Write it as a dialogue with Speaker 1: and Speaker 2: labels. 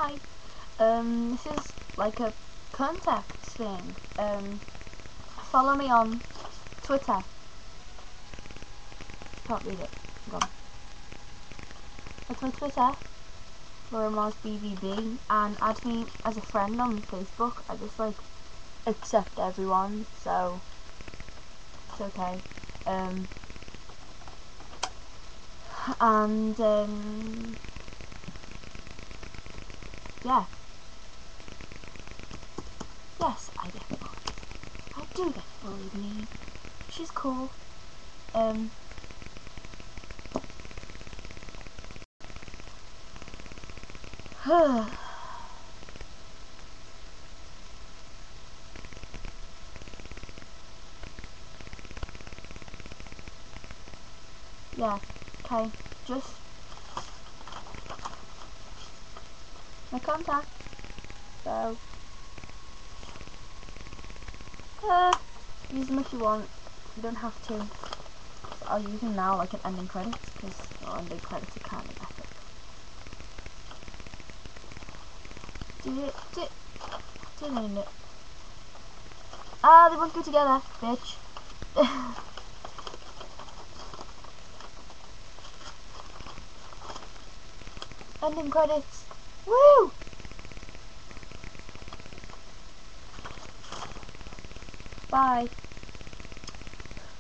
Speaker 1: hi. This is like a contact thing. Follow me on Twitter. Can't read it. Gone. That's my Twitter, LauraMarsBVB, and add me as a friend on Facebook. I just like accept everyone, so it's okay. And yeah. Yes, I get bullied. I do get bullied, me. She's cool. Yeah, okay, just my contact. So, use them if you want. You don't have to. I'll use them now like an ending credits, because ending credits are kind of epic. Did it. Ah, they won't go together, bitch. Ending credits. Woo! Bye.